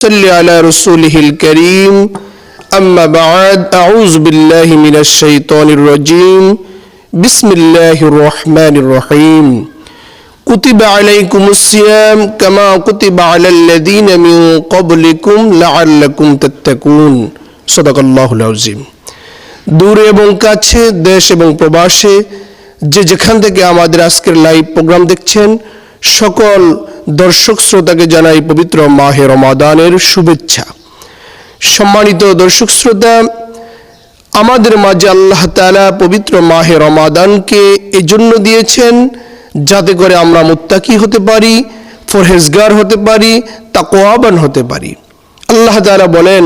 صل على رسوله الكريم أما بعد أعوذ بالله من الشيطان الرجيم بسم الله الرحمن الرحيم كتب عليكم الصيام كما كتب على الذين من قبلكم لعلكم تتقون صدق الله العظيم। দূরে এবং কাছে, দেশ এবং প্রবাসে যে যেখান থেকে আমাদের আজকের লাইভ প্রোগ্রাম দেখছেন, সকল দর্শক শ্রোতাকে জানাই পবিত্র মাহে রমাদানের শুভেচ্ছা। সম্মানিত দর্শক শ্রোতা, আমাদের মাঝে আল্লাহ তাআলা পবিত্র মাহে রমাদানকে এজন্য দিয়েছেন যাতে করে আমরা মুত্তাকি হতে পারি, পরহেজগার হতে পারি, তাকওয়াবান হতে পারি। আল্লাহ তাআলা বলেন,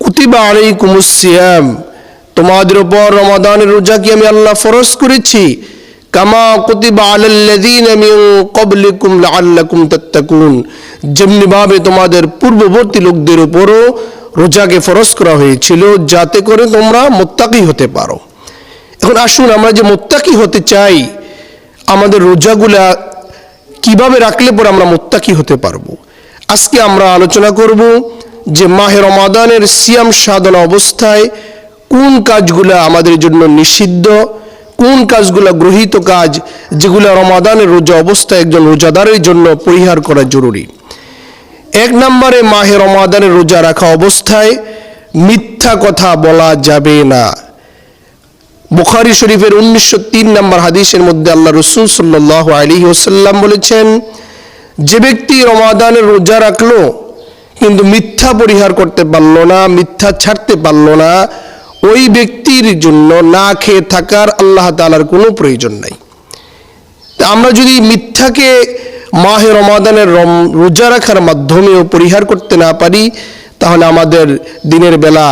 কুতিবা আলাইকুমুস সিয়াম, তোমাদের উপর রমাদানের রোজাকে আমি আল্লাহ ফরজ করেছি, কামা কুতিবা আলাল্লাযীনা মিন ক্বাবলিকুম লাআল্লাকুম তাত্তাকুন, যেমনি ভাবে তোমাদের পূর্ববর্তী লোকদের উপরও রোজাকে ফরজ করা হয়েছিল যাতে করে তোমরা মুত্তাকি হতে পারো। এখন আসুন, আমরা যে মুত্তাকি হতে চাই, আমাদের রোজাগুলা কিভাবে রাখলে পরে আমরা মুত্তাকি হতে পারবো। আজকে আমরা আলোচনা করব যে মাহে রমাদানের সিয়াম সাধনা অবস্থায় কোন কাজগুলা আমাদের জন্য নিষিদ্ধ, কোন কাজগুলা গৃহীত কাজ, যেগুলো রমাদানের রোজা অবস্থায় একজন রোজাদারের জন্য পরিহার করা জরুরি। এক নম্বরে, মাহে রমাদানের রোজা রাখা অবস্থায় মিথ্যা কথা বলা যাবে না। বুখারী শরীফের 1903 নম্বর হাদিসের মধ্যে আল্লাহ রাসূল সাল্লাল্লাহু আলাইহি ওয়াসাল্লাম বলেছেন, যে ব্যক্তি রমাদানের রোজা রাখলো কিন্তু মিথ্যা পরিহার করতে পারলো না, মিথ্যা ছাড়তে পারলো না, ওই ব্যক্তির জন্য না খেয়ে থাকার আল্লাহ তাআলার কোনো প্রয়োজন নাই। আমরা যদি মিথ্যাকে মাহে রমাদানের রোজা রাখার মাধ্যমেও পরিহার করতে না পারি, তাহলে আমাদের দিনের বেলা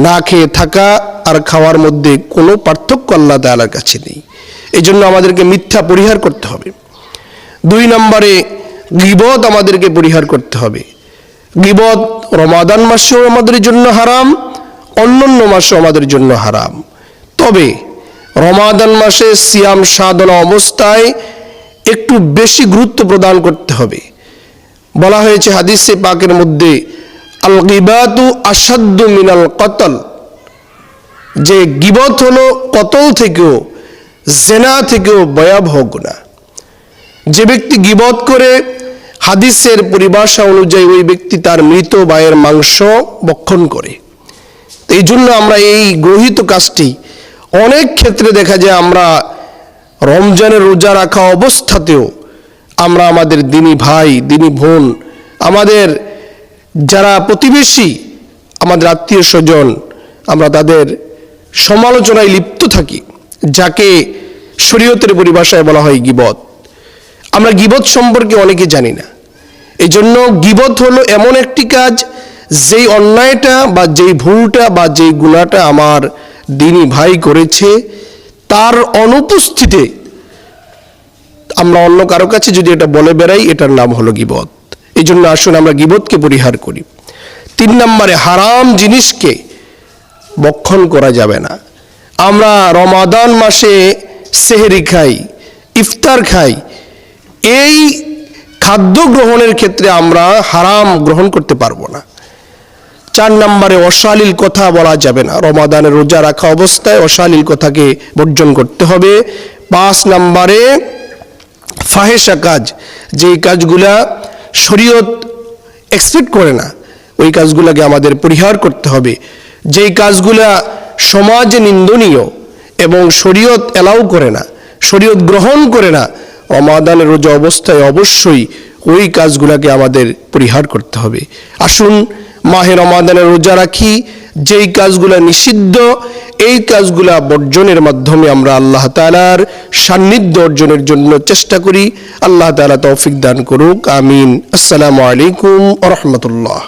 না খেয়ে থাকা আর খাওয়ার মধ্যে কোনো পার্থক্য আল্লাহ তাআলার কাছে নেই। এই জন্য আমাদেরকে মিথ্যা পরিহার করতে হবে। 2 নম্বরে, গীবত আমাদেরকে পরিহার করতে হবে। গীবত রমাদান মাসেও আমাদের জন্য হারাম, অন্যান্য মাসও আমাদের জন্য হারাম। তবে রমাদান মাসে সিয়াম সাধনা অবস্থায় একটু বেশি গুরুত্ব প্রদান করতে হবে। বলা হয়েছে হাদিসে পাকের মধ্যে, আল গীবাতু আশাদ্দু মিনাল কতল, যে গীবত হলো কতল থেকেও, জেনা থেকেও ভয়াবহ গুনাহ। যে ব্যক্তি গীবত করে, হাদিসের পরিভাষা অনুযায়ী ওই ব্যক্তি তার মৃত ভাইয়ের মাংস ভক্ষণ করে। এই জন্য আমরা এই গৃহীত কাজটি অনেক ক্ষেত্রে দেখা যায়, আমরা রমজানের রোজা রাখা অবস্থাতেও আমরা আমাদের দিনী ভাই, দিনী বোন, আমাদের যারা প্রতিবেশী, আমাদের আত্মীয় স্বজন, আমরা তাদের সমালোচনায় লিপ্ত থাকি, যাকে শরীয়তের পরিভাষায় বলা হয় গীবত। আমরা গীবত সম্পর্কে অনেকে জানি না। এই জন্য গীবত হলো এমন একটি কাজ, যেই অন্যায়টা বা যেই ভুলটা বা যেই গুনাহটা আমার দিনী ভাই করেছে, তার অনুপস্থিতিতে আমরা অন্য কারো কাছে যদি এটা বলে বেড়াই, এটার নাম হলো গীবত। এই জন্য আসুন আমরা গীবতকে পরিহার করি। 3 নম্বরে, হারাম জিনিসকে ভক্ষণ করা যাবে না। আমরা রমাদান মাসে সেহরি খাই, ইফতার খাই, এই খাদ্য গ্রহণের ক্ষেত্রে আমরা হারাম গ্রহণ করতে পারবো না। 4 নম্বরে, অশ্লীল কথা বলা যাবে না। রমাদানের রোজা রাখা অবস্থায় অশ্লীল কথাকে বর্জন করতে হবে। 5 নম্বরে, ফাহেশা কাজ, যেই কাজগুলা শরীয়ত এক্সপেক্ট করে না, ওই কাজগুলোকে আমাদের পরিহার করতে হবে। যেই কাজগুলা সমাজে নিন্দনীয় এবং শরীয়ত এলাও করে না, শরীয়ত গ্রহণ করে না, রমাদানের রোজা অবস্থায় অবশ্যই ওই কাজগুলোকে আমাদের পরিহার করতে হবে। আসুন মাহে রমাদানের রোজা রাখি, যেই কাজগুলা নিষিদ্ধ, এই কাজগুলা বর্জনের মাধ্যমে আমরা আল্লাহ তাআলার সান্নিধ্য অর্জনের জন্য চেষ্টা করি। আল্লাহ তাআলা তৌফিক দান করুক, আমিন। আসসালামু আলাইকুম ওয়া রাহমাতুল্লাহ।